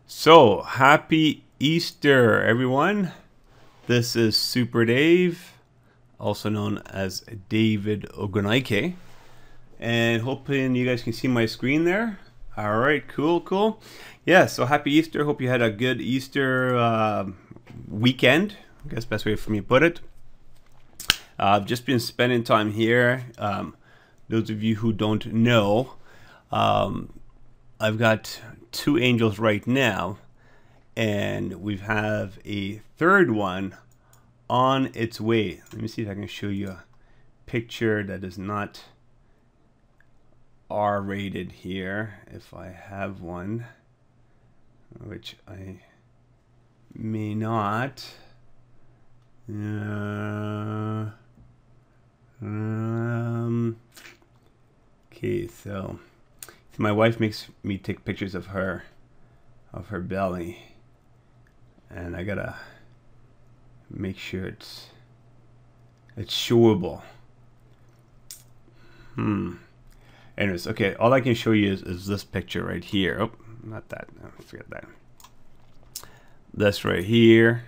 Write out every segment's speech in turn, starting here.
So, happy Easter, everyone. This is Super Dave, also known as David Ogunaike. And hoping you guys can see my screen there. All right, cool. Yeah, so happy Easter. Hope you had a good Easter weekend. I guess best way for me to put it. I've just been spending time here. Those of you who don't know, I've got two angels right now, and we have a third one on its way. Let me see if I can show you a picture that is not R-rated here, if I have one, which I may not. Okay, so my wife makes me take pictures of her belly, and I gotta make sure it's showable. Anyways, okay, all I can show you is this picture right here. Oh, not that. No, forget that. This right here.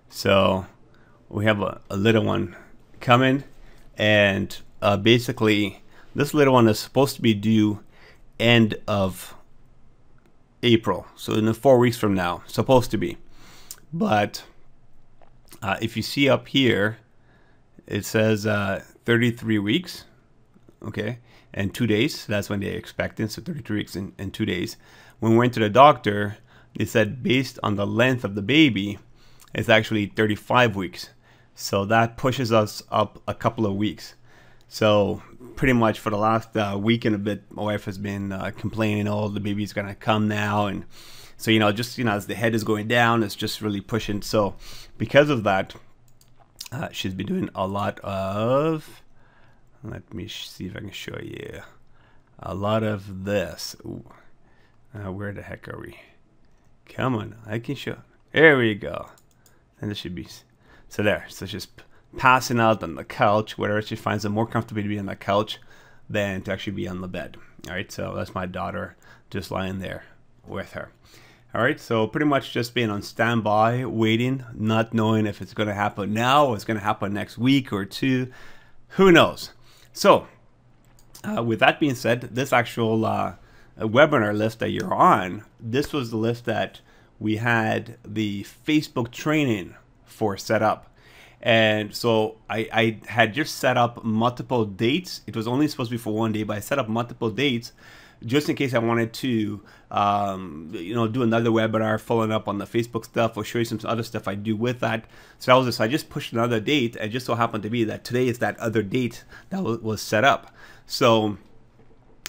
So we have a little one coming, and basically this little one is supposed to be due end of April, so in 4 weeks from now, supposed to be. But if you see up here, it says 33 weeks, okay, and 2 days. That's when they're expecting, so 33 weeks and 2 days. When we went to the doctor, they said based on the length of the baby, it's actually 35 weeks. So that pushes us up a couple of weeks. So pretty much for the last week and a bit, my wife has been complaining, oh, the baby's gonna come now. And so, just, as the head is going down, it's just really pushing. So because of that, she's been doing a lot of, let me see if I can show you, a lot of this. Ooh. Where the heck are we? Come on, I can show. There we go. And this should be, so there. So she's passing out on the couch, wherever she finds it more comfortable to be on the couch than to actually be on the bed. All right, so that's my daughter just lying there with her. All right, so pretty much just being on standby, waiting, not knowing if it's going to happen now or it's going to happen next week or two. Who knows? So with that being said, this actual webinar list that you're on, this was the list that we had the Facebook training for set up. And so I had just set up multiple dates. It was only supposed to be for 1 day, but I set up multiple dates just in case I wanted to, do another webinar following up on the Facebook stuff or show you some other stuff I do with that. So I just pushed another date, and it just so happened to be that today is that other date that was set up. So,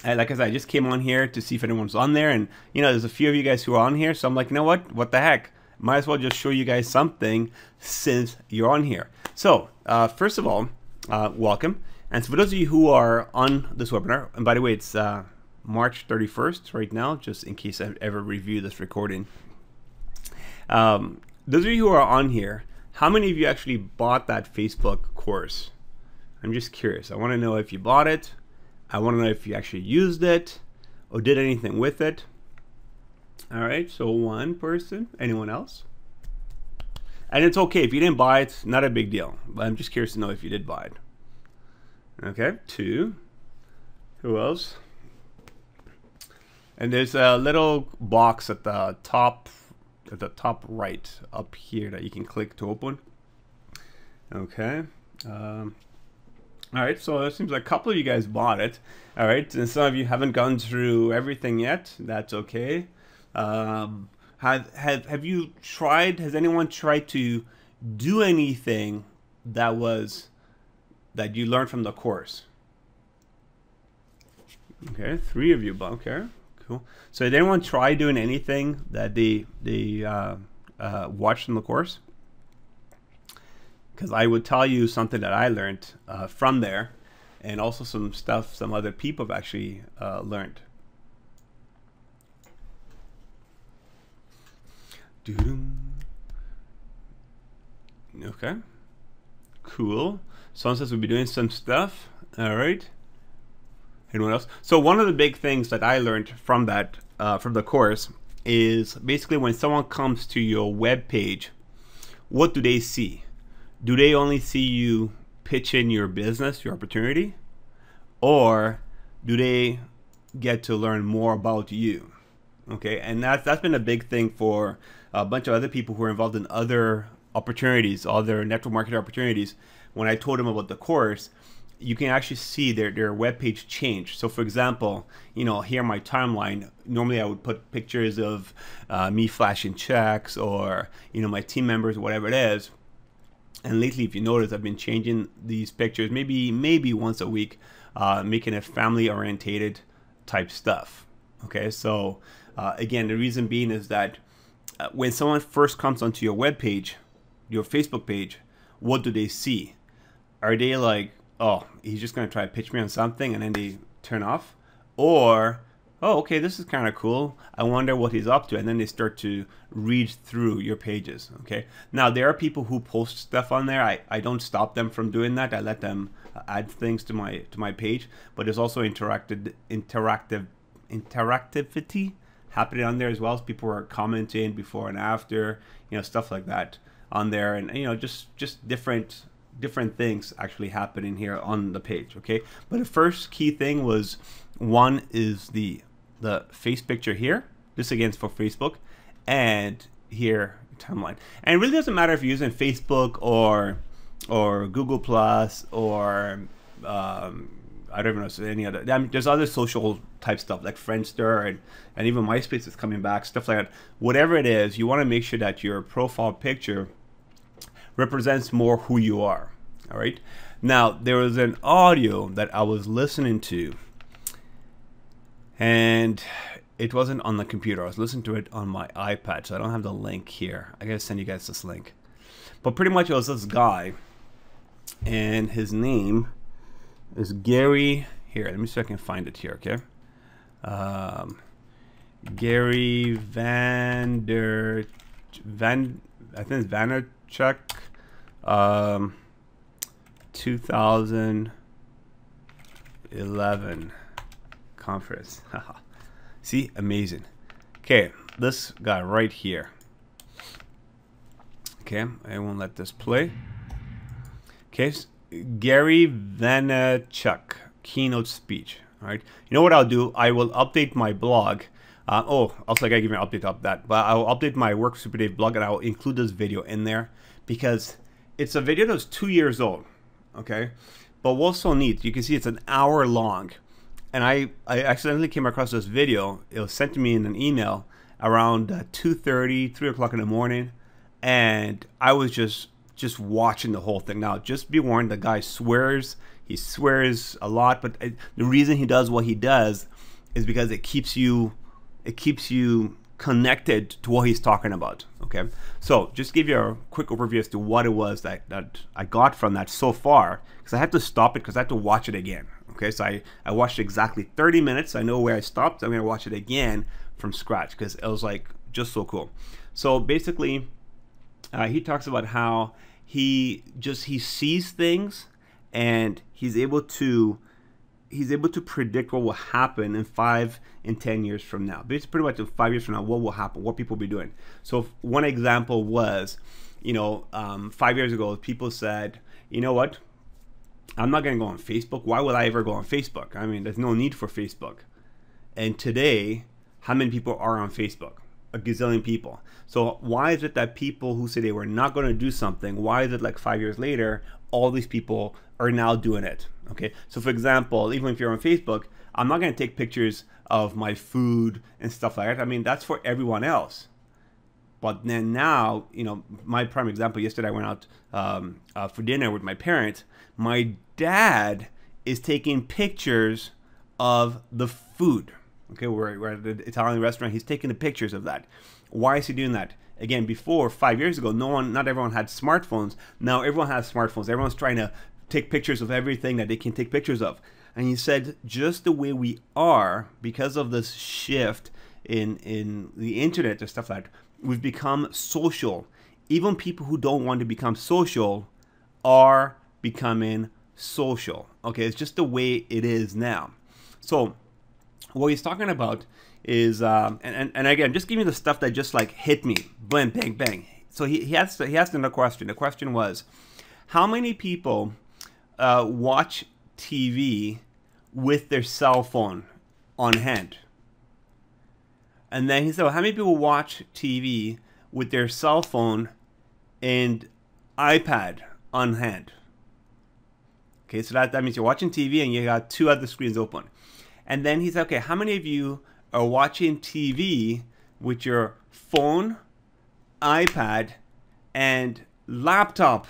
like I said, I just came on here to see if anyone's on there, and there's a few of you guys who are on here. So I'm like, you know what the heck? Might as well just show you guys something since you're on here. So first of all, welcome. And so for those of you who are on this webinar, and by the way, it's March 31st right now, just in case I ever review this recording. Those of you who are on here, how many of you actually bought that Facebook course? I'm just curious. I want to know if you bought it. I want to know if you actually used it or did anything with it. All right, so one person. Anyone else? And it's okay if you didn't buy it, not a big deal. But I'm just curious to know if you did buy it. Okay, two. Who else? And there's a little box at the top right up here that you can click to open. Okay. All right, so it seems like a couple of you guys bought it. All right, and some of you haven't gone through everything yet. That's okay. Have you tried? Has anyone tried to do anything that you learned from the course? Okay, 3 of you. Okay, cool. So did anyone try doing anything that they watched from the course? Because I would tell you something that I learned from there, and also some stuff some other people have actually learned. Okay, cool. Someone says we'll be doing some stuff. All right. Anyone else? So one of the big things that I learned from that from the course is basically when someone comes to your web page, what do they see? Do they only see you pitch in your business, your opportunity? Or do they get to learn more about you? Okay, and that's been a big thing for a bunch of other people who are involved in other opportunities, other network marketing opportunities. When I told them about the course, you can actually see their webpage change. So for example, you know, here on my timeline, normally I would put pictures of me flashing checks, or, you know, my team members, whatever it is. And lately, if you notice, I've been changing these pictures maybe once a week, making it family orientated type stuff. Okay, so again, the reason being is that when someone first comes onto your web page, your Facebook page, what do they see? Are they like, oh, he's just going to try to pitch me on something, and then they turn off? Or, oh, okay, this is kind of cool, I wonder what he's up to, and then they start to read through your pages. Okay, now there are people who post stuff on there. I don't stop them from doing that. I let them add things to my page, but there's also interactivity happening on there as well. As people are commenting before and after, you know, stuff like that on there, and you know, just different things actually happening here on the page. Okay, but the first key thing was, one is the face picture here. This again is for Facebook, and here timeline. And it really doesn't matter if you're using Facebook or Google Plus or I don't even know any other. I mean, there's other social type stuff like Friendster and even MySpace is coming back, stuff like that. Whatever it is, you want to make sure that your profile picture represents more who you are. All right. Now, there was an audio that I was listening to, and it wasn't on the computer. I was listening to it on my iPad, so I don't have the link here. I gotta send you guys this link. But pretty much it was this guy, and his name is Gary. Here, let me see if I can find it here. Okay. Gary I think it's Vaynerchuk, 2011 conference. See, amazing. Okay, this guy right here. Okay, I won't let this play. Okay, Gary Vaynerchuk keynote speech. All right, you know what I'll do? I will update my blog. Oh, also I gotta give you an update of that. But I will update my Work Super Dave blog, and I will include this video in there because it's a video that's 2 years old. Okay, but what's so neat? You can see it's an hour long, and I accidentally came across this video. It was sent to me in an email around 2:30, 3 o'clock in the morning, and I was just watching the whole thing. Now, just be warned, the guy swears. He swears a lot, but the reason he does what he does is because it keeps you connected to what he's talking about. Okay, so just give you a quick overview as to what it was that I got from that so far, because I had to stop it because I had to watch it again. Okay, so I watched exactly 30 minutes. I know where I stopped. I'm gonna watch it again from scratch because it was like just so cool. So basically, he talks about how he sees things, and he's able to predict what will happen in 5 and 10 years from now. Basically, pretty much in 5 years from now, what will happen, what people will be doing. So one example was, you know, 5 years ago, people said, you know what, I'm not going to go on Facebook. Why would I ever go on Facebook? I mean, there's no need for Facebook. And today, how many people are on Facebook? A gazillion people. So why is it that people who say they were not going to do something, why is it like 5 years later, all these people are now doing it? Okay, so for example, even if you're on Facebook, I'm not going to take pictures of my food and stuff like that. I mean, that's for everyone else. But then now, you know, my prime example, yesterday I went out for dinner with my parents. My dad is taking pictures of the food. Okay, we're at the Italian restaurant. He's taking the pictures of that. Why is he doing that? Again, before, 5 years ago, not everyone had smartphones. Now everyone has smartphones. Everyone's trying to take pictures of everything that they can take pictures of. And he said, just the way we are, because of this shift in the internet and stuff like that, we've become social. Even people who don't want to become social are becoming social. Okay, it's just the way it is now. So what he's talking about is and again, just give me the stuff that just like hit me, bang, bang, bang. So he asked another question. The question was, how many people watch TV with their cell phone on hand? And then he said, well, how many people watch TV with their cell phone and iPad on hand? Okay, so that means you're watching TV and you got two other screens open. And then he said, okay, how many of you are watching TV with your phone, iPad, and laptop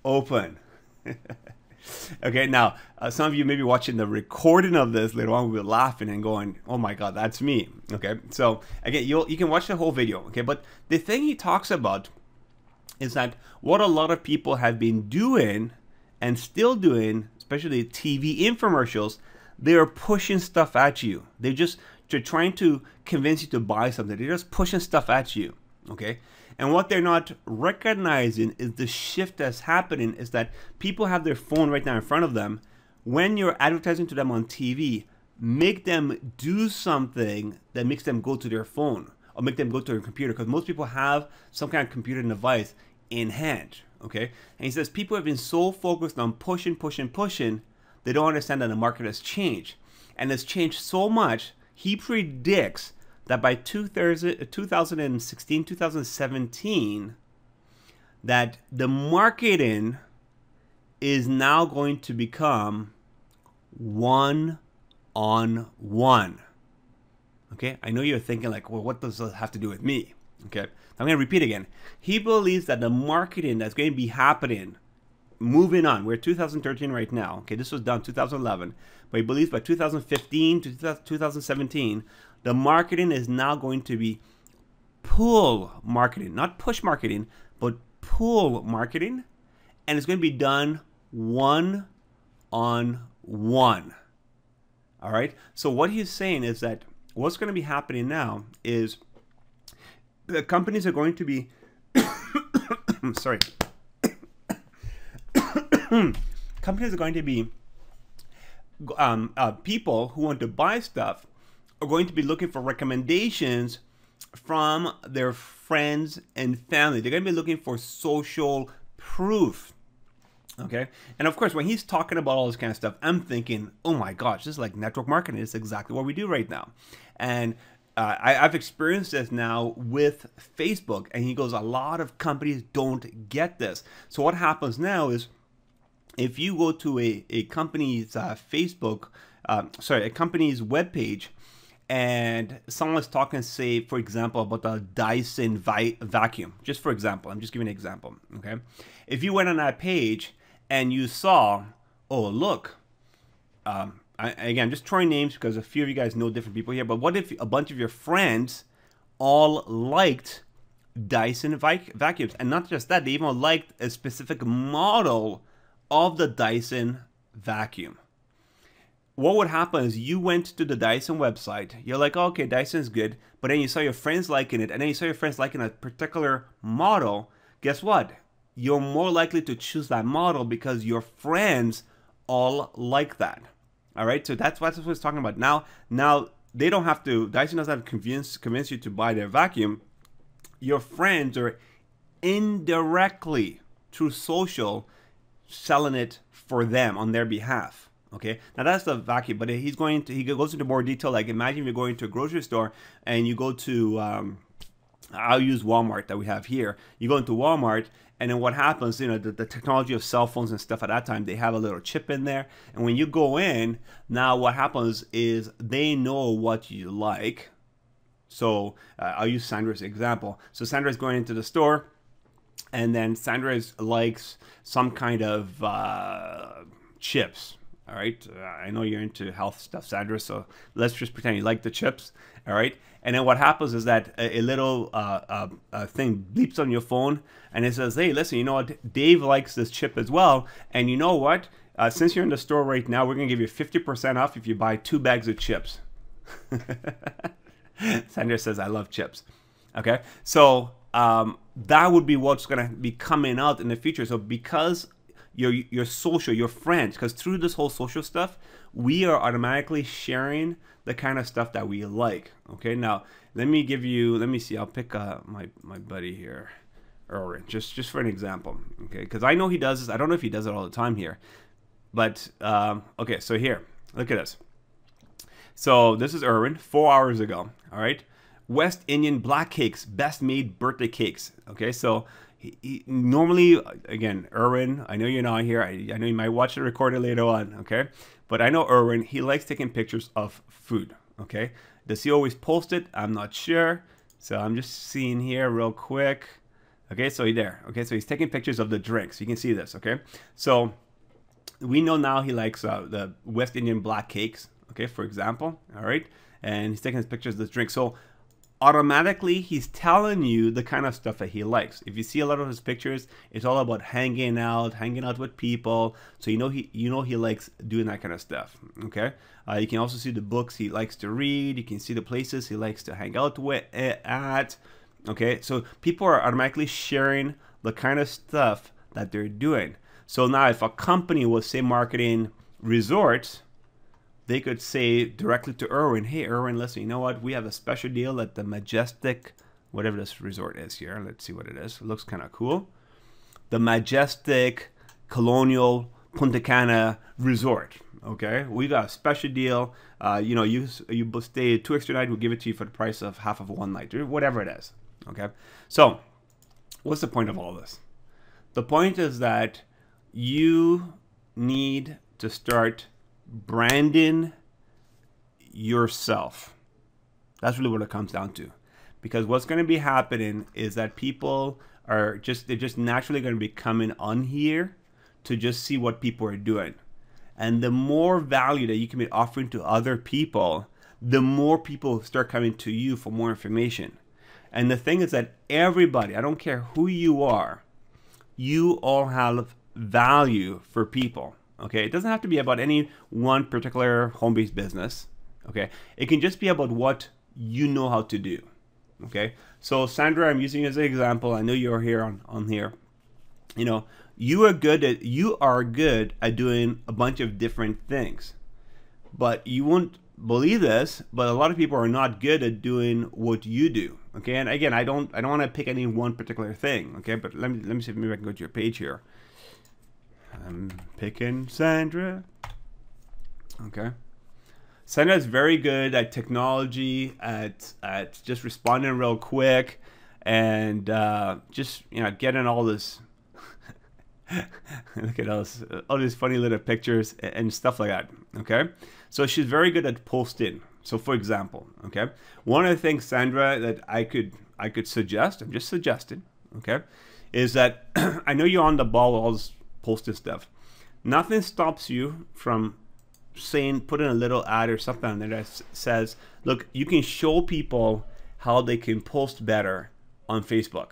open? Okay, now some of you may be watching the recording of this later on. We'll be laughing and going, "Oh my God, that's me." Okay, so again, you can watch the whole video. Okay, but the thing he talks about is that what a lot of people have been doing and still doing, especially TV infomercials, they're pushing stuff at you. They're trying to convince you to buy something. They're just pushing stuff at you. Okay. And what they're not recognizing is the shift that's happening is that people have their phone right now in front of them. When you're advertising to them on TV, make them do something that makes them go to their phone or make them go to their computer, because most people have some kind of computer device in hand. Okay. And he says people have been so focused on pushing, they don't understand that the market has changed. And it's changed so much, he predicts that by 2016, 2017, that the marketing is now going to become one-on-one. Okay, I know you're thinking like, well, what does this have to do with me? Okay, I'm going to repeat again. He believes that the marketing that's going to be happening, moving on, we're 2013 right now. Okay, this was done 2011, but he believes by 2015 to 2017, the marketing is now going to be pull marketing, not push marketing, but pull marketing, and it's going to be done one-on-one. All right. So what he's saying is that what's going to be happening now is the companies are going to be, sorry, companies are going to be, people who want to buy stuff are going to be looking for recommendations from their friends and family. They're going to be looking for social proof. Okay. And of course, when he's talking about all this kind of stuff, I'm thinking, oh my gosh, this is like network marketing. It's exactly what we do right now. And I've experienced this now with Facebook. And he goes, a lot of companies don't get this. So what happens now is if you go to a company's Facebook, a company's webpage, and someone's talking, say, for example, about the Dyson vacuum, just for example, I'm just giving an example, okay? If you went on that page and you saw, oh, look, again, just throwing names because a few of you guys know different people here, but what if a bunch of your friends all liked Dyson vacuums? And not just that, they even liked a specific model of the Dyson vacuum. What would happen is you went to the Dyson website, you're like, oh, okay, Dyson's good, but then you saw your friends liking it, and then you saw your friends liking a particular model. Guess what? You're more likely to choose that model because your friends all like that. All right, so that's what he's talking about. Now they don't have to, Dyson doesn't have to convince you to buy their vacuum. Your friends are indirectly through social selling it for them on their behalf. Okay, now that's the vacuum, but he goes into more detail. Like imagine you're going to a grocery store and you go to, I'll use Walmart that we have here. You go into Walmart, and then what happens, you know, the technology of cell phones and stuff at that time, they have a little chip in there. And when you go in, now what happens is they know what you like. So I'll use Sandra's example. So Sandra's going into the store, and then Sandra likes some kind of chips. All right, I know you're into health stuff, Sandra, so let's just pretend you like the chips. All right, and then what happens is that a little thing bleeps on your phone, and it says, hey, listen, you know what, Dave likes this chip as well, and you know what, since you're in the store right now, we're gonna give you 50% off if you buy 2 bags of chips. Sandra says, I love chips. Okay, so that would be what's gonna be coming out in the future. So because your social, your friends, because through this whole social stuff, we are automatically sharing the kind of stuff that we like. Okay, now let me see. I'll pick my buddy here, Erwin, just for an example. Okay, because I know he does this. I don't know if he does it all the time here, but okay. So here, look at this. So this is Erwin 4 hours ago. All right, West Indian black cakes, best made birthday cakes. Okay, so. He normally, again, Erwin, I know you're not here. I know you might watch the recording later on, okay? But I know Erwin, he likes taking pictures of food, okay? Does he always post it? I'm not sure. So I'm just seeing here real quick. Okay, so he's there. Okay, so he's taking pictures of the drinks. You can see this, okay? So we know now he likes the West Indian black cakes, okay, for example, all right? And he's taking his pictures of the drink. So automatically he's telling you the kind of stuff that he likes. If you see a lot of his pictures, it's all about hanging out with people. So you know he likes doing that kind of stuff. Okay, you can also see the books he likes to read. You can see the places he likes to hang out at. Okay, so people are automatically sharing the kind of stuff that they're doing. So now if a company was, say, marketing resorts, they could say directly to Erwin, hey, Erwin, listen, you know what? We have a special deal at the Majestic, whatever this resort is here. Let's see what it is. It looks kind of cool. The Majestic Colonial Punta Cana Resort. Okay, we got a special deal. You know, you stay 2 extra nights, we'll give it to you for the price of half of 1 night, or whatever it is. Okay, so what's the point of all this? The point is that you need to start branding yourself. That's really what it comes down to, because what's going to be happening is that people are they're just naturally going to be coming on here to just see what people are doing, and the more value that you can be offering to other people, the more people start coming to you for more information. And the thing is that everybody, I don't care who you are, you all have value for people. Okay, it doesn't have to be about any one particular home-based business. Okay, it can just be about what you know how to do. Okay, so Sandra, I'm using you as an example. I know you're here on here. You know, you are good at doing a bunch of different things, but you won't believe this, but a lot of people are not good at doing what you do. Okay, and again, I don't want to pick any one particular thing. Okay, but let me see if maybe I can go to your page here. I'm picking Sandra. Okay. Sandra is very good at technology, at just responding real quick, and just, you know, getting all this. Look at all these funny little pictures and stuff like that. Okay. So she's very good at posting. So for example, okay, one of the things, Sandra, that I could suggest, I'm just suggesting, okay, is that I know you're on the ball with all this posted stuff. Nothing stops you from putting a little ad or something on there that says, look, you can show people how they can post better on Facebook.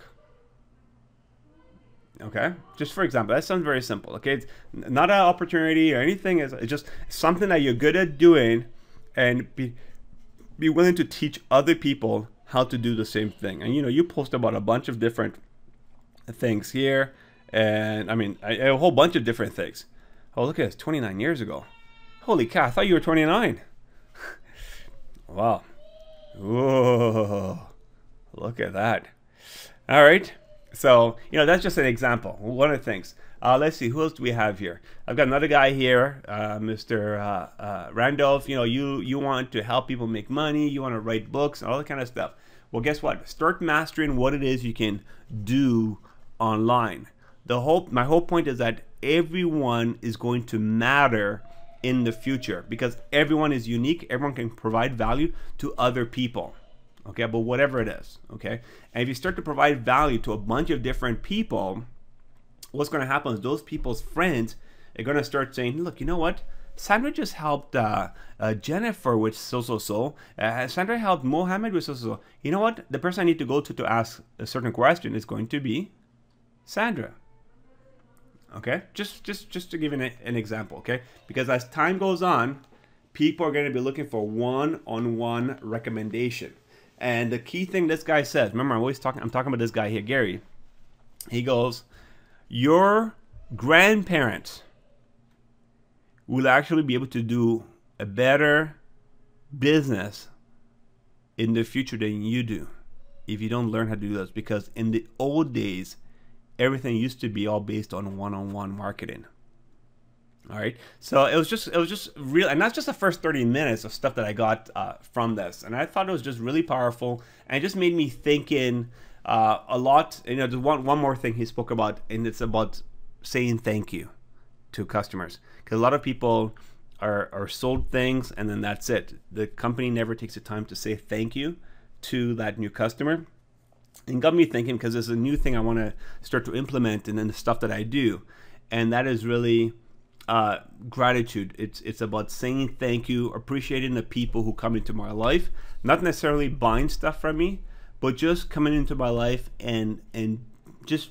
Okay, just for example, that sounds very simple. Okay, it's not an opportunity or anything. It's just something that you're good at doing, and be willing to teach other people how to do the same thing. And you know, you post about a bunch of different things here. And I mean, a whole bunch of different things. Oh, look at this, 29 years ago. Holy cow, I thought you were 29. Wow. Whoa, look at that. All right. So, you know, that's just an example. One of the things. Let's see, who else do we have here? I've got another guy here, Mr. Randolph. You know, you want to help people make money. You want to write books and all that kind of stuff. Well, guess what? Start mastering what it is you can do online. My whole point is that everyone is going to matter in the future, because everyone is unique. Everyone can provide value to other people. Okay, but whatever it is, okay? And if you start to provide value to a bunch of different people, what's going to happen is those people's friends are going to start saying, look, you know what? Sandra just helped Jennifer with so-so-so. Sandra helped Mohammed with so-so-so. You know what? The person I need to go to ask a certain question is going to be Sandra. Okay, just to give an example, okay? Because as time goes on, people are going to be looking for one-on-one recommendation. And the key thing this guy says, remember, I'm talking about this guy here, Gary. He goes, your grandparents will actually be able to do a better business in the future than you do if you don't learn how to do this. Because in the old days, everything used to be all based on one-on-one marketing. All right, so it was just real, and that's just the first 30 minutes of stuff that I got from this, and I thought it was just really powerful, and it just made me thinking a lot. You know, there's one more thing he spoke about, and it's about saying thank you to customers, because a lot of people are sold things and then that's it. The company never takes the time to say thank you to that new customer. And got me thinking, because there's a new thing I want to start to implement and then the stuff that I do, and that is really gratitude. It's about saying thank you, appreciating the people who come into my life, not necessarily buying stuff from me, but just coming into my life and just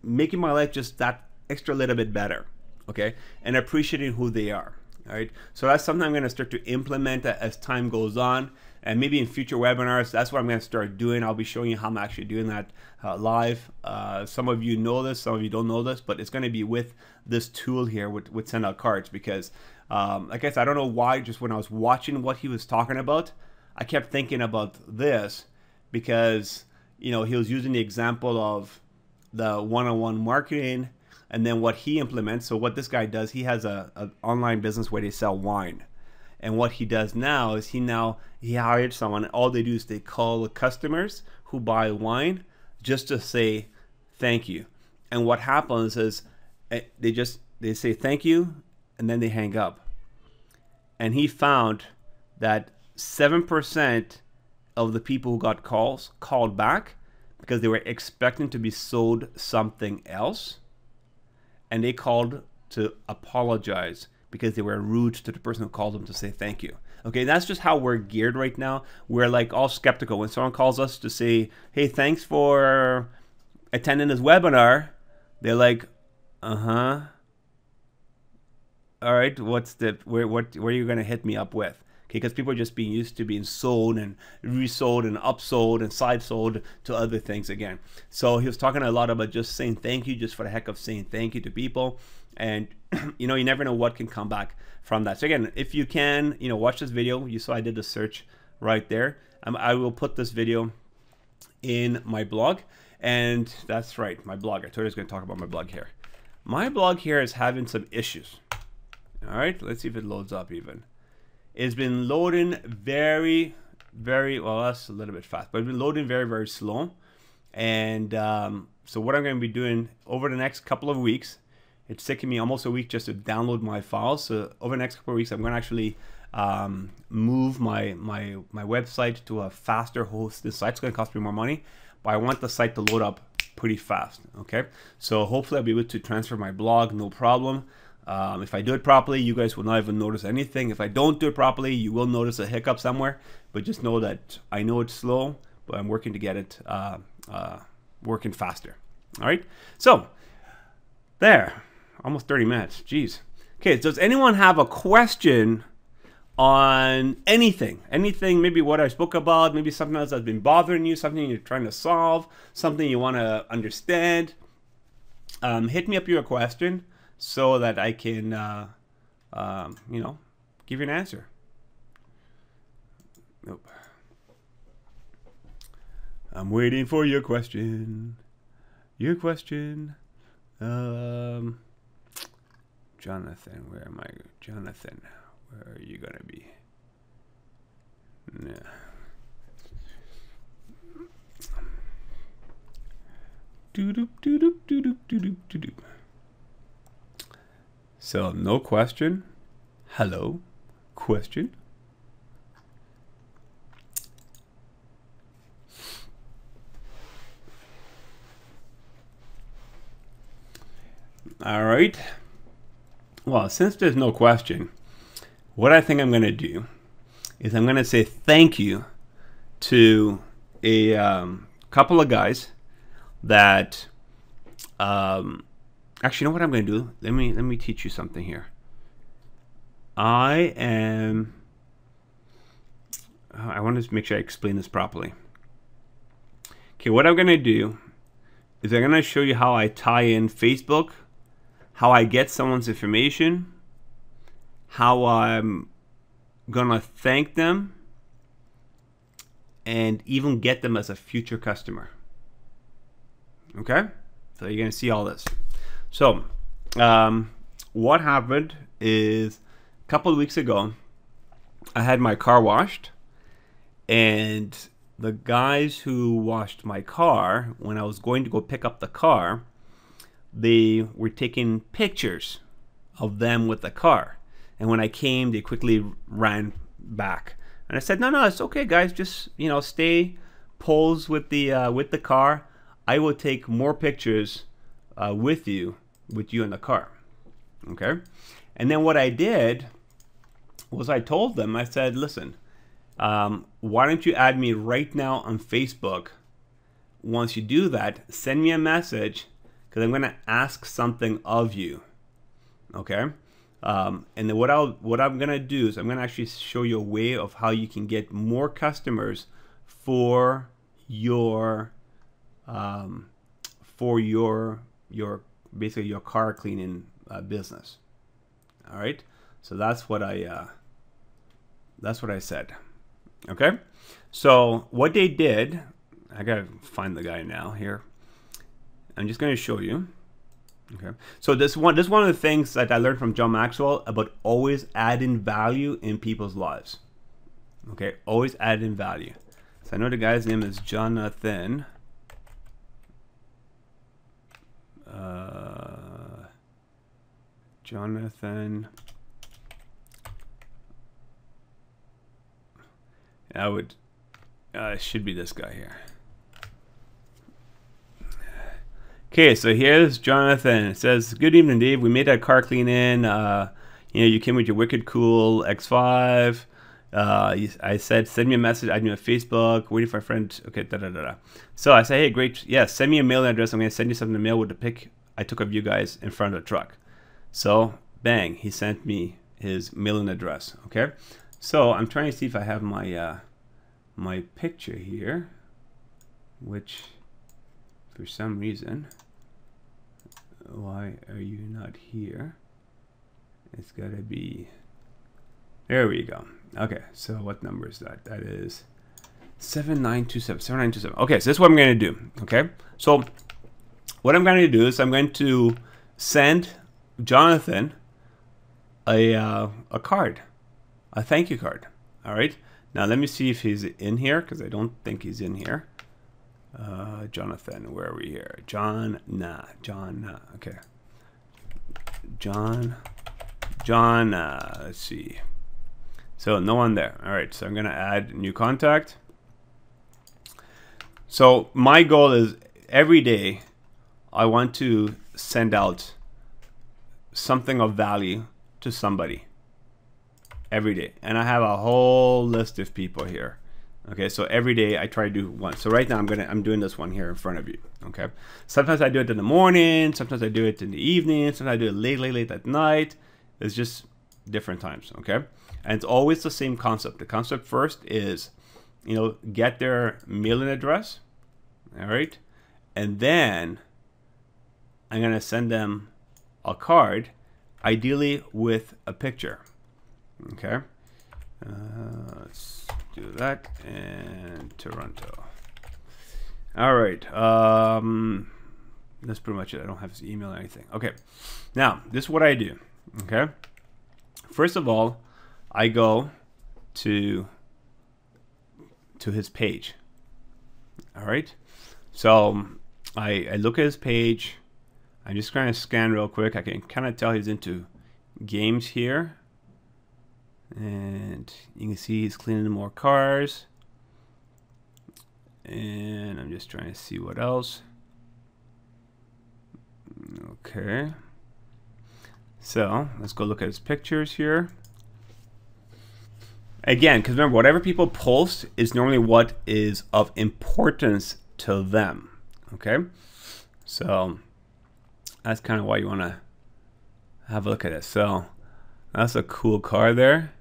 making my life just that extra little bit better, okay? And appreciating who they are. All right, so that's something I'm going to start to implement as time goes on, and maybe in future webinars, that's what I'm going to start doing. I'll be showing you how I'm actually doing that live. Some of you know this, some of you don't know this, but it's going to be with this tool here with send out cards, because like I said, I don't know why, just when I was watching what he was talking about, I kept thinking about this, because you know, he was using the example of the one-on-one marketing, and then what he implements. So what this guy does, he has an online business where they sell wine. And what he does now is he hired someone. All they do is they call the customers who buy wine just to say thank you. And what happens is they say thank you and then they hang up. And he found that 7% of the people who got calls called back because they were expecting to be sold something else. And they called to apologize because they were rude to the person who called them to say thank you. Okay, that's just how we're geared right now. We're like all skeptical. When someone calls us to say, hey, thanks for attending this webinar, they're like, uh-huh. All right, what are you gonna hit me up with? Okay, because people are just being used to being sold and resold and upsold and side sold to other things again. So he was talking a lot about just saying thank you, just for the heck of saying thank you to people. And you know, you never know what can come back from that. So again, if you can, you know, watch this video. You saw I did the search right there. I will put this video in my blog. And that's right, my blog. I told you I was going to talk about my blog here. My blog here is having some issues. All right, let's see if it loads up even. It's been loading very, well, that's a little bit fast, but it's been loading very, very slow. And so what I'm going to be doing over the next couple of weeks, it's taking me almost a week just to download my files. So over the next couple of weeks, I'm going to actually move my website to a faster hosted site. It's going to cost me more money, but I want the site to load up pretty fast. Okay, so hopefully I'll be able to transfer my blog, no problem. If I do it properly, you guys will not even notice anything. If I don't do it properly, you will notice a hiccup somewhere. But just know that I know it's slow, but I'm working to get it working faster. All right, so there, almost 30 minutes. Jeez. Okay, does anyone have a question on anything? Anything, maybe what I spoke about, maybe something else that's been bothering you, something you're trying to solve, something you want to understand? Hit me up your question so that I can, you know, give you an answer. Nope. I'm waiting for your question. Your question. Jonathan, where am I? Jonathan, where are you gonna be? Yeah. Doo-doop, doo-doop, doo-doop, doo-doop, doo-doop. So, no question. Hello, question. All right. Well, since there's no question, what I think I'm going to do is I'm going to say thank you to a couple of guys that actually, you know what I'm going to do? Let me teach you something here. I want to make sure I explain this properly. Okay, what I'm going to do is I'm going to show you how I tie in Facebook how I get someone's information, how I'm gonna thank them, and even get them as a future customer. Okay, so you're gonna see all this. So what happened is a couple of weeks ago, I had my car washed, and the guys who washed my car, when I was going to go pick up the car, they were taking pictures of them with the car. And when I came, they quickly ran back. And I said, no, it's okay, guys. Just, you know, stay, pose with the car. I will take more pictures with you in the car. Okay. And then what I did was I told them, I said, listen, why don't you add me right now on Facebook? Once you do that, send me a message, because I'm going to ask something of you. Okay. And then what I'm going to do is I'm going to actually show you a way of how you can get more customers for your basically your car cleaning business. All right. So that's what I said. Okay. So what they did, I gotta find the guy now here. I'm just going to show you. Okay. So this one of the things that I learned from John Maxwell about always adding value in people's lives. Okay. Always adding value. So I know the guy's name is Jonathan. Jonathan. It should be this guy here. Okay, so here's Jonathan. It says, "Good evening, Dave. We made that car clean in. You know, you came with your wicked cool X5. I said, send me a message. I knew on Facebook. Waiting for a friend. Okay, da da da da. So I said, hey, great. Yeah, send me a mailing address. I'm going to send you something in the mail with the pic I took of you guys in front of the truck." So bang, he sent me his mailing address. Okay, so I'm trying to see if I have my my picture here, which for some reason, why are you not here? It's gotta be, there we go. Okay, so what number is that? That is 7927. Okay, so this is what I'm going to do. Okay, so what I'm going to do is I'm going to send Jonathan a card, a thank you card. All right, now let me see if he's in here, because I don't think he's in here. Jonathan, where are we here? John, okay. John, let's see. So no one there. All right, so I'm gonna add new contact. So my goal is every day I want to send out something of value to somebody every day, and I have a whole list of people here. Okay, so every day I try to do one. So right now I'm doing this one here in front of you. Okay, sometimes I do it in the morning, sometimes I do it in the evening, sometimes I do it late at night. It's just different times. Okay, and it's always the same concept. The concept first is, you know, get their mailing address. All right, and then I'm gonna send them a card, ideally with a picture. Okay, let's do that. And Toronto. All right, that's pretty much it. I don't have his email or anything. Okay, now this is what I do. Okay, first of all, I go to his page. All right, so I look at his page. I'm just trying to scan real quick. I can kind of tell he's into games here. And you can see he's cleaning more cars. And I'm just trying to see what else. Okay. So let's go look at his pictures here. Again, because remember, whatever people post is normally what is of importance to them. Okay. So that's kind of why you want to have a look at it. So that's a cool car there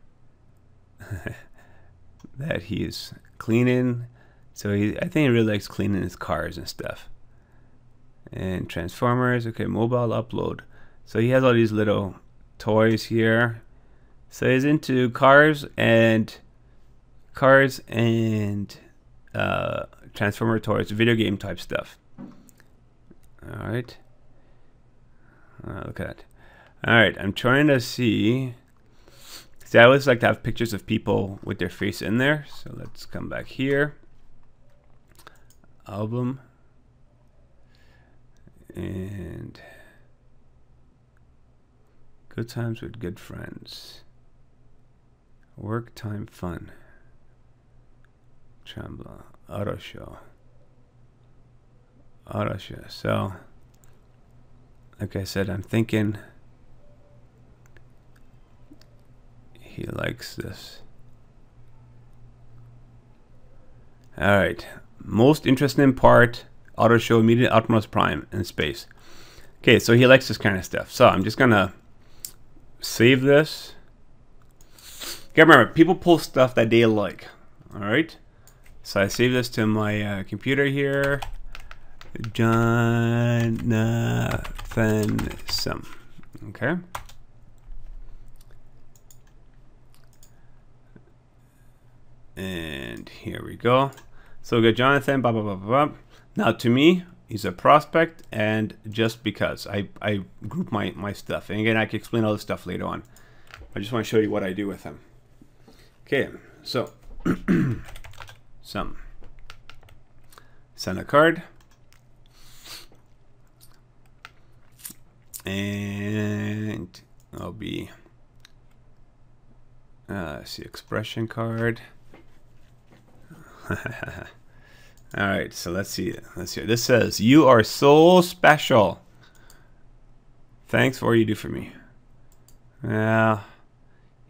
that he's cleaning. So I think he really likes cleaning his cars and stuff. And Transformers, okay, mobile upload. So he has all these little toys here. So he's into cars and Transformer toys, video game type stuff. All right. Look at that. All right, I'm trying to see. See, I always like to have pictures of people with their face in there. So let's come back here. Album. And good times with good friends. Work time fun. Tremblant. Auto show. Auto show. So, like I said, I'm thinking he likes this. Alright. Most interesting part, auto show, immediate Optimus Prime in space. Okay, so he likes this kind of stuff. So I'm just gonna save this. Okay, remember, people post stuff that they like. Alright. So I save this to my computer here. Jonathan Sum. Okay. And here we go. So we got Jonathan, blah, blah, blah, blah, blah. Now to me, he's a prospect, and just because I group my stuff. And again, I can explain all this stuff later on. I just want to show you what I do with him. Okay, so send a card. And I'll be see expression card. All right, so let's see. This says, "You are so special. Thanks for all you do for me." Well,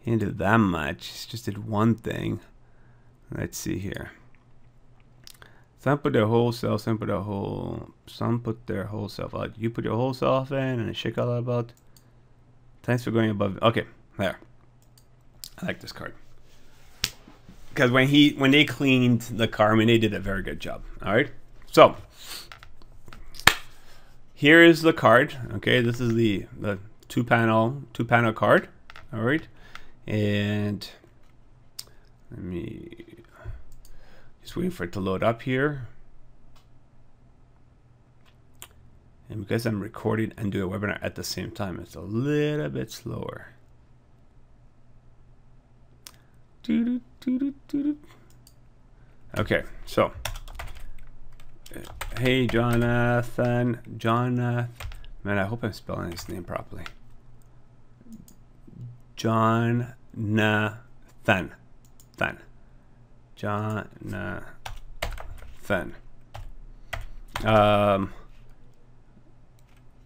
he didn't do that much. He just did one thing. Let's see here. Some put their whole self, some put their whole self out. You put your whole self in and shake all about. Thanks for going above. Okay, there. I like this card. Because when they cleaned the car, I mean, they did a very good job. All right. So here is the card. Okay, this is the two panel card. All right, and let me just waiting for it to load up here. And because I'm recording and doing a webinar at the same time, it's a little bit slower. Okay, so hey Jonathan, man, I hope I'm spelling his name properly. Jonathan.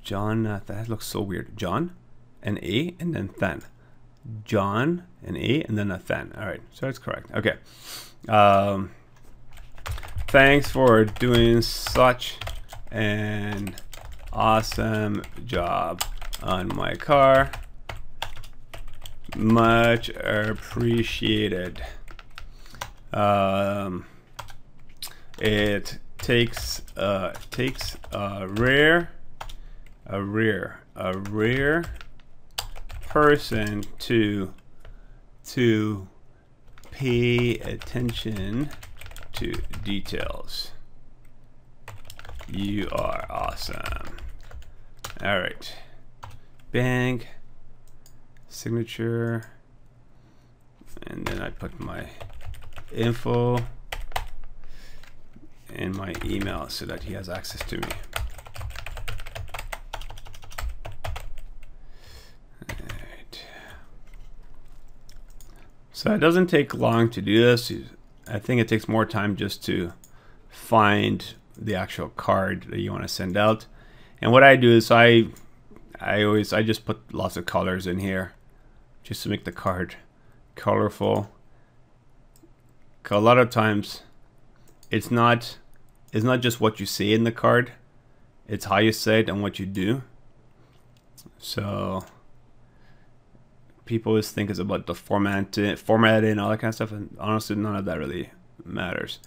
Jonathan, that looks so weird. John, an A, and then Than. John, an A, and then a Than. All right, so that's correct. Okay. Thanks for doing such an awesome job on my car. Much appreciated. It takes a rare person to pay attention to details. You are awesome. All right, bang, signature, and then I put my info and my email so that he has access to me. So it doesn't take long to do this. I think it takes more time just to find the actual card that you want to send out. And what I do is I just put lots of colors in here just to make the card colorful. 'Cause a lot of times it's not just what you say in the card, it's how you say it and what you do. So people always think it's about the formatting, all that kind of stuff, and honestly, none of that really matters.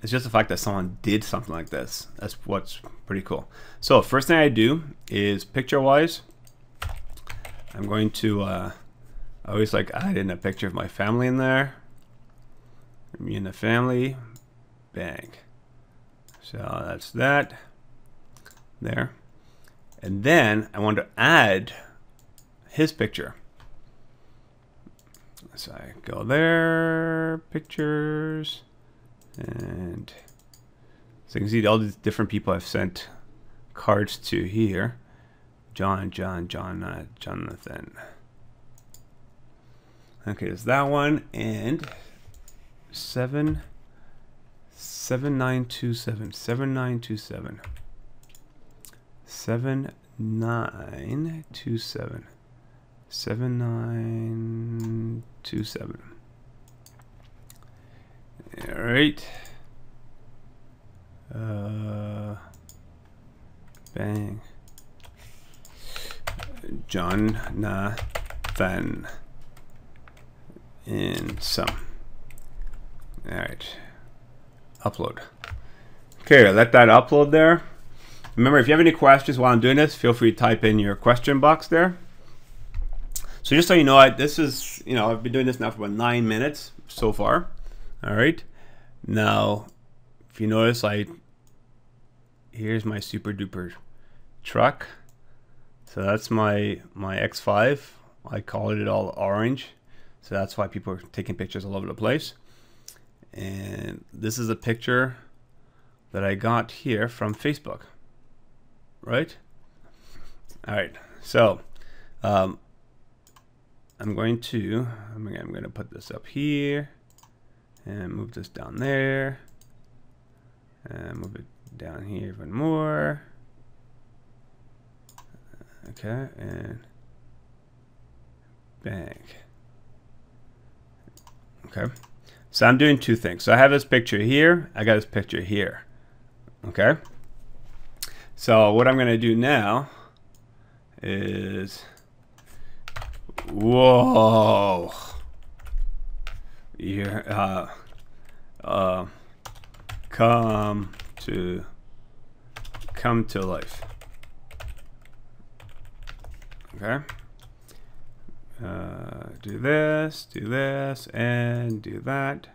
It's just the fact that someone did something like this. That's what's pretty cool. So first thing I do is picture-wise, I'm going to I always like add in a picture of my family in there. Me and the family. Bang. So that's that. There. And then I want to add his picture. So I go there, pictures, and so you can see all these different people I've sent cards to here. Jonathan. Okay, there's that one, and 7927. 7927. 7927. 7927. All right. Bang. Jonathan. In some. All right. Upload. Okay, let that upload there. Remember, if you have any questions while I'm doing this, feel free to type in your question box there. So just so you know, this is, I've been doing this now for about 9 minutes so far. All right. Now, if you notice, here's my super duper truck. So that's my X5. I colored it all orange. So that's why people are taking pictures all over the place. And this is a picture that I got here from Facebook. Right? All right. So, I'm going to put this up here and move this down there and move it down here even more. Okay, and bang. Okay, so I'm doing two things. So I have this picture here, I got this picture here. Okay, so what I'm going to do now is, whoa, yeah, come to life. Okay. Do this, and do that.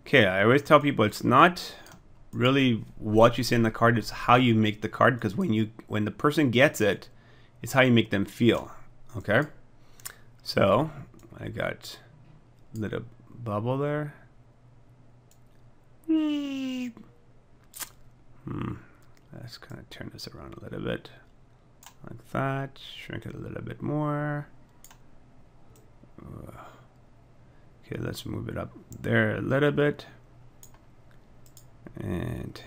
Okay, I always tell people it's not really what you say in the card, it's how you make the card, because when the person gets it, it's how you make them feel. Okay? So I got a little bubble there. Let's kind of turn this around a little bit like that, shrink it a little bit more. Okay, let's move it up there a little bit, and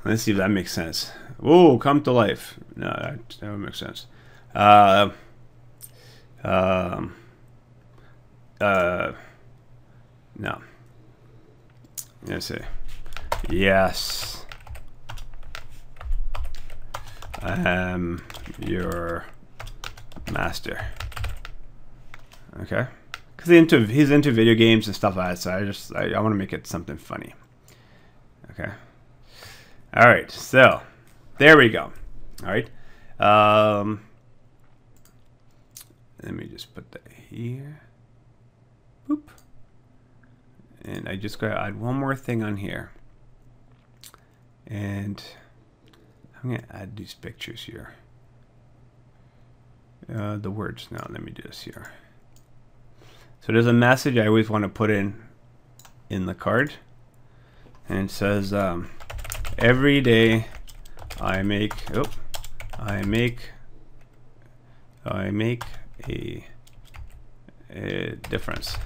let's see if that makes sense. Whoa, come to life. No, that doesn't make sense. No. Let's see. Yes. I am your master. Okay. Because he's into video games and stuff like that, so I want to make it something funny. Okay. All right. So there we go. All right. Let me just put that here. Boop. And I just gotta add one more thing on here. And I'm gonna add these pictures here. The words now. Let me do this here. So there's a message I always want to put in the card, and it says, every day I make a difference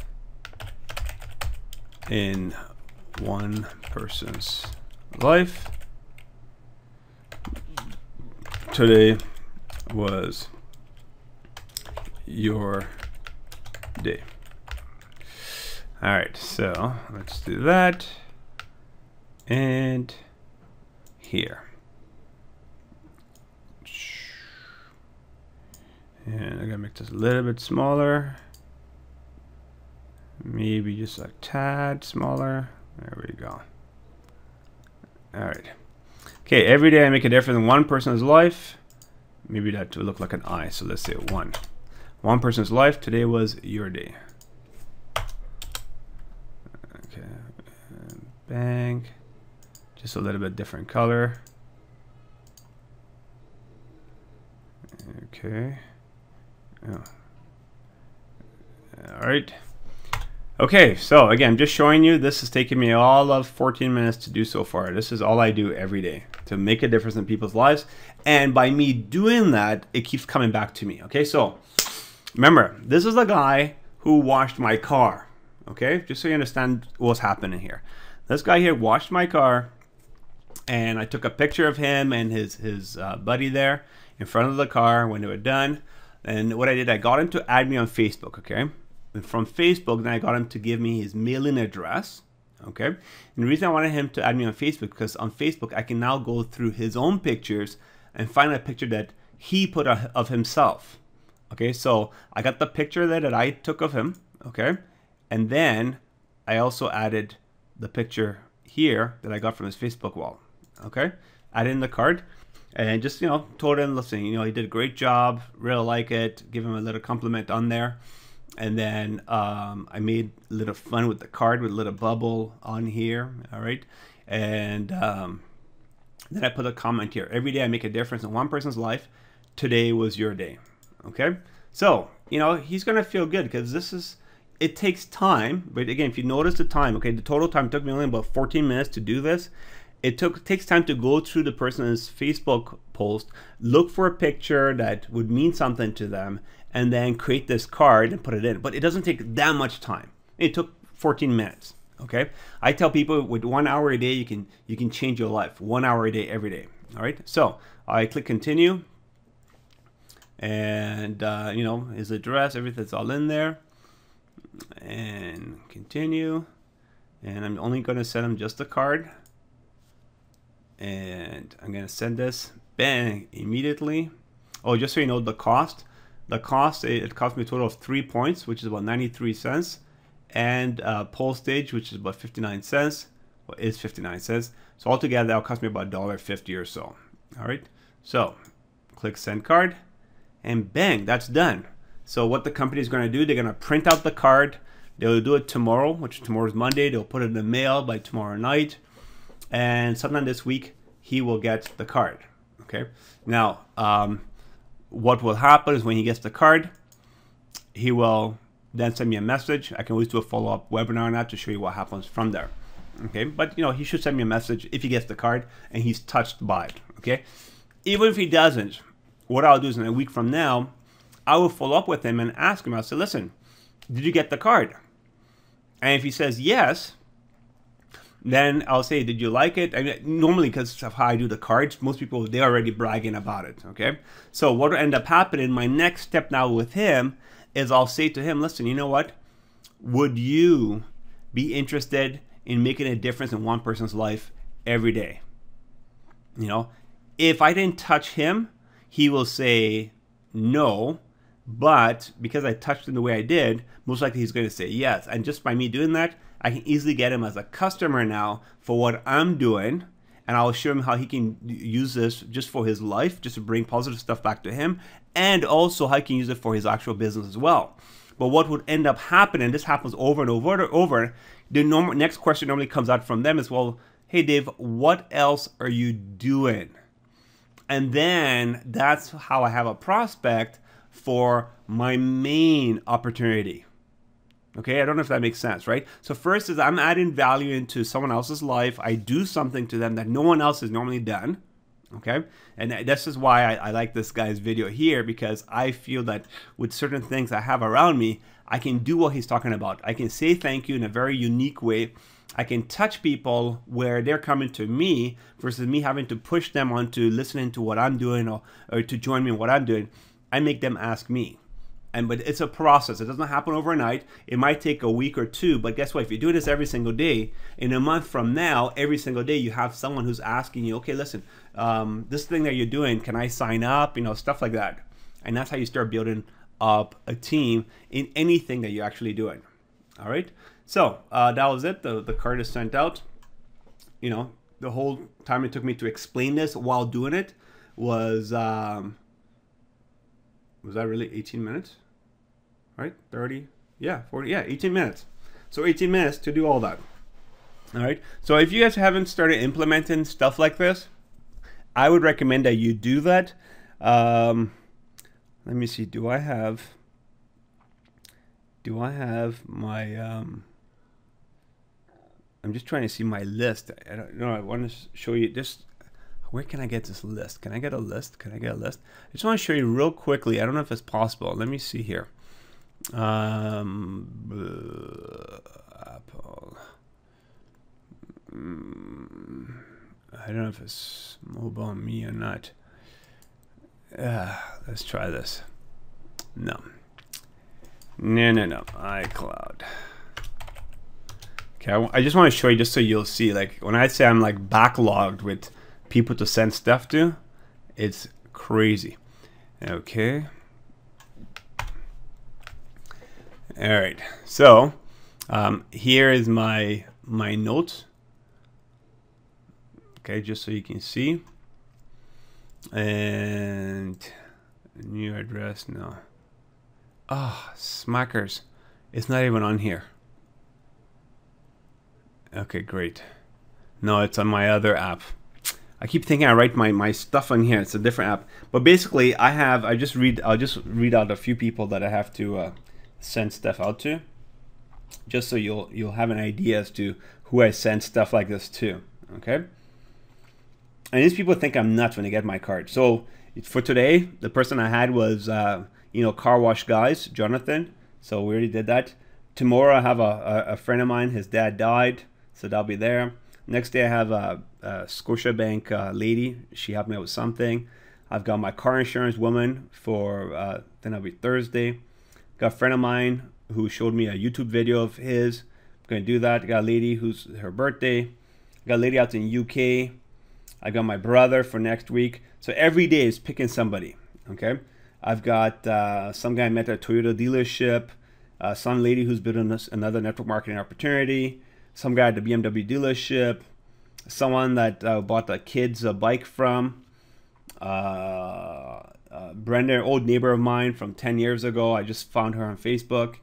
in one person's life. Today was your day. All right, so let's do that. And here. And I'm gonna make this a little bit smaller. Maybe just a tad smaller. There we go. All right. Okay, every day I make a difference in one person's life. Maybe that would look like an eye. So let's say 1. One person's life. Today was your day. Okay. And bang. Just a little bit different color. Okay. Oh. All right. Okay, so again, I'm just showing you, this is taking me all of 14 minutes to do so far. This is all I do every day to make a difference in people's lives. And by me doing that, it keeps coming back to me. Okay, so remember, this is the guy who washed my car. Okay, just so you understand what's happening here. This guy here washed my car, and I took a picture of him and his buddy there in front of the car when they were done. And what I did, I got him to add me on Facebook, okay? And from Facebook, then I got him to give me his mailing address, okay? And the reason I wanted him to add me on Facebook, because on Facebook, I can now go through his own pictures and find a picture that he put of himself, okay? So I got the picture that I took of him, okay? And then I also added the picture here that I got from his Facebook wall, okay? Added in the card. And just, you know, told him, listen, you know, he did a great job, really like it, give him a little compliment on there. And then I made a little fun with the card with a little bubble on here, all right? And then I put a comment here. Every day I make a difference in one person's life. Today was your day, okay? So, you know, he's gonna feel good because this is, it takes time. But again, if you notice the time, okay, the total time took me only about 14 minutes to do this. It takes time to go through the person's Facebook post, look for a picture that would mean something to them, and then create this card and put it in. But it doesn't take that much time. It took 14 minutes. Okay. I tell people with 1 hour a day, you can change your life. 1 hour a day, every day. All right. So I click continue, and you know, his address, everything's all in there, and continue. And I'm only going to send him just the card. And I'm going to send this, bang, immediately. Oh, just so you know, the cost, it cost me a total of 3 points, which is about 93 cents. And postage, which is about 59 cents, well, is 59 cents. So altogether, that'll cost me about $1.50 or so. All right. So click send card, and bang, that's done. So what the company is going to do, they're going to print out the card. They'll do it tomorrow, which tomorrow is Monday. They'll put it in the mail by tomorrow night. And sometime this week, he will get the card, okay? Now, what will happen is when he gets the card, he will then send me a message. I can always do a follow-up webinar on that to show you what happens from there, okay? But, you know, he should send me a message if he gets the card and he's touched by it, okay? Even if he doesn't, what I'll do is in a week from now, I will follow up with him and ask him. I'll say, listen, did you get the card? And if he says yes, then I'll say, did you like it? I mean, normally, because of how I do the cards, most people, they're already bragging about it, okay? So what will end up happening, my next step now with him is I'll say to him, listen, you know what? Would you be interested in making a difference in one person's life every day? You know, if I didn't touch him, he will say no. But because I touched him the way I did, most likely he's going to say yes. And just by me doing that, I can easily get him as a customer now for what I'm doing. And I'll show him how he can use this just for his life, just to bring positive stuff back to him. And also how he can use it for his actual business as well. But what would end up happening, this happens over and over and over, the next question normally comes out from them is, well, hey, Dave, what else are you doing? And then that's how I have a prospect for my main opportunity. Okay, I don't know if that makes sense, right? So first is I'm adding value into someone else's life. I do something to them that no one else has normally done, okay? And this is why I like this guy's video here, because I feel that with certain things I have around me, I can do what he's talking about. I can say thank you in a very unique way. I can touch people where they're coming to me versus me having to push them onto listening to what I'm doing or to join me in what I'm doing. I make them ask me. But it's a process. It doesn't happen overnight. It might take a week or two, but guess what? If you do this every single day, in a month from now, every single day you have someone who's asking you, okay, listen, this thing that you're doing, can I sign up? You know, stuff like that. And that's how you start building up a team in anything that you're actually doing. All right. So that was it. The card is sent out. You know, the whole time it took me to explain this while doing it was that really 18 minutes? Right? 30? Yeah, 40. Yeah, 18 minutes. So 18 minutes to do all that. All right. So if you guys haven't started implementing stuff like this, I would recommend that you do that. Let me see. Do I have my I'm just trying to see my list. I don't know. I want to show you just where can I get this list? Can I get a list? Can I get a list? I just want to show you real quickly. I don't know if it's possible. Let me see here. Apple. I don't know if it's mobile me or not. Let's try this. No, iCloud. Okay, I just want to show you just so you'll see. Like when I say I'm like backlogged with people to send stuff to, it's crazy. Okay. All right. So here is my notes. Okay, just so you can see. And new address, no. Ah, Smackers. It's not even on here. Okay, great. No, it's on my other app. I keep thinking I write my stuff on here. It's a different app. But basically, I'll just read out a few people that I have to send stuff out to, just so you'll have an idea as to who I send stuff like this to. Okay. And these people think I'm nuts when they get my card. So for today, the person I had was, Car Wash Guys, Jonathan. So we already did that. Tomorrow I have a friend of mine. His dad died, so that'll be there. Next day I have a Scotiabank lady. She helped me out with something. I've got my car insurance woman for, then that'll be Thursday. Got a friend of mine who showed me a YouTube video of his. I'm going to do that. I got a lady who's her birthday. Got a lady out in UK. I got my brother for next week. So every day is picking somebody, okay? I've got some guy I met at a Toyota dealership, some lady who's building another network marketing opportunity, some guy at the BMW dealership, someone that bought the kids a bike from, Brenda, an old neighbor of mine from 10 years ago. I just found her on Facebook.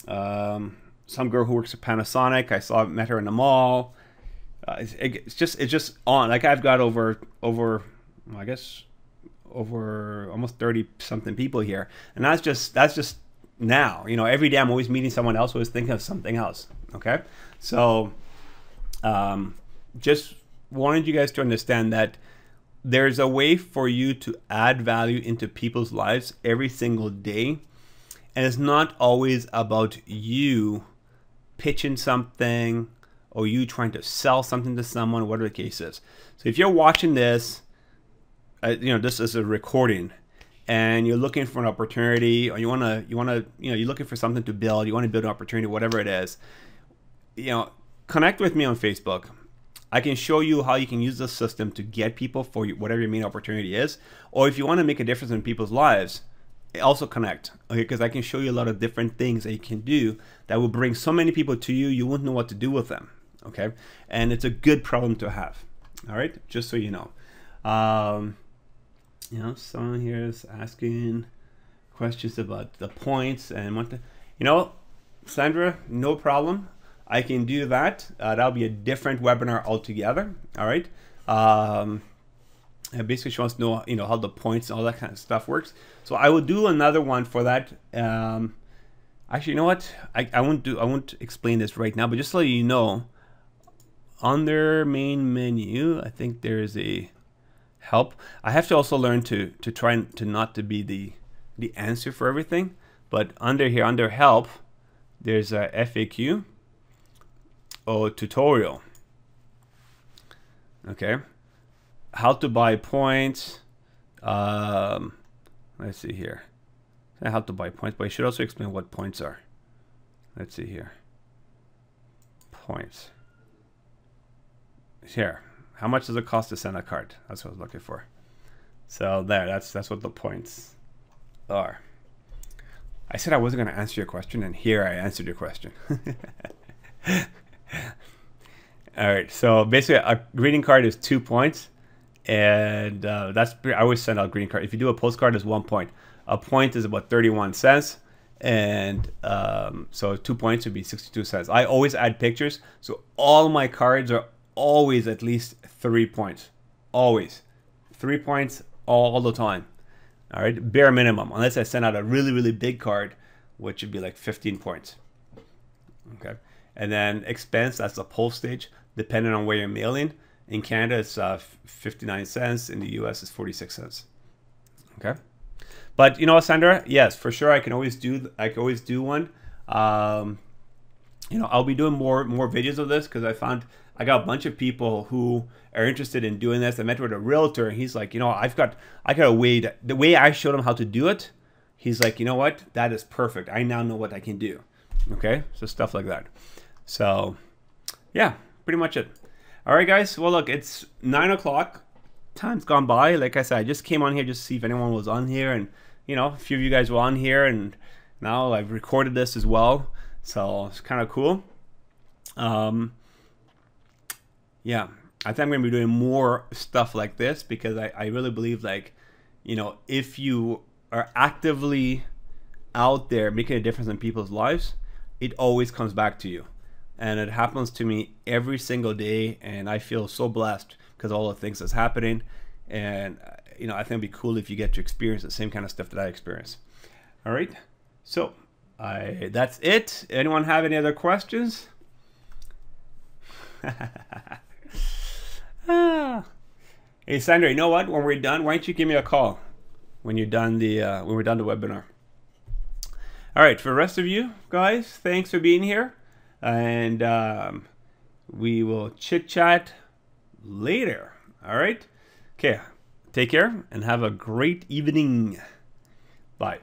Some girl who works at Panasonic. Met her in the mall. It's just on. Like I've got over almost 30 something people here, and that's just now. Every day I'm always meeting someone else who is thinking of something else. Okay, so just wanted you guys to understand that there's a way for you to add value into people's lives every single day, and it's not always about you pitching something or you trying to sell something to someone, whatever the case is. So if you're watching this, this is a recording, and you're looking for an opportunity, or you're looking for something to build, you want to build an opportunity, whatever it is, connect with me on Facebook. I can show you how you can use this system to get people for whatever your main opportunity is, or if you want to make a difference in people's lives, also connect, okay? Because I can show you a lot of different things that you can do that will bring so many people to you, you wouldn't know what to do with them. Okay, and it's a good problem to have. All right, just so you know. Someone here is asking questions about the points and what Sandra, no problem. I can do that. That'll be a different webinar altogether. All right. And basically, she wants to know, how the points and all that kind of stuff works. So I will do another one for that. Actually, you know what? I won't explain this right now, but just so you know. On their main menu, I think there is a help. I have to also learn to try to not to be the answer for everything. But under here, under help, there's a FAQ or tutorial. Okay, how to buy points. Let's see here. How to buy points, but I should also explain what points are. Let's see here. Points. Here, how much does it cost to send a card? That's what I was looking for. So there, that's what the points are. I said I wasn't going to answer your question, and here I answered your question. All right, so basically a greeting card is 2 points, and I always send out greeting card. If you do a postcard, it's 1 point. A point is about 31 cents, and so 2 points would be 62 cents. I always add pictures, so all my cards are always at least 3 points. Always 3 points all the time. All right, bare minimum, unless I send out a really, really big card, which would be like 15 points. Okay, and then expense, that's the postage, depending on where you're mailing. In Canada, it's 59 cents. In the US, it's 46 cents. Okay, but you know, Sandra, yes, for sure, I can always do one. You know, I'll be doing more videos of this because I got a bunch of people who are interested in doing this. I met with a realtor, and he's like, you know, I got a way the way I showed him how to do it. He's like, you know what, that is perfect. I now know what I can do. Okay, so stuff like that. So yeah, pretty much it. All right, guys. Well, look, it's 9 o'clock. Time's gone by. Like I said, I just came on here just to see if anyone was on here, and you know, a few of you guys were on here, and now I've recorded this as well. So it's kind of cool. Yeah, I think I'm going to be doing more stuff like this because I really believe, like, you know, if you are actively out there making a difference in people's lives, it always comes back to you. And it happens to me every single day, and I feel so blessed because all the things that's happening. And, you know, I think it'd be cool if you get to experience the same kind of stuff that I experience. All right, so that's it. Anyone have any other questions? Hey Sandra, you know what? When we're done, why don't you give me a call when you're done when we're done the webinar? All right, for the rest of you guys, thanks for being here, and we will chit chat later. All right, okay. Take care and have a great evening. Bye.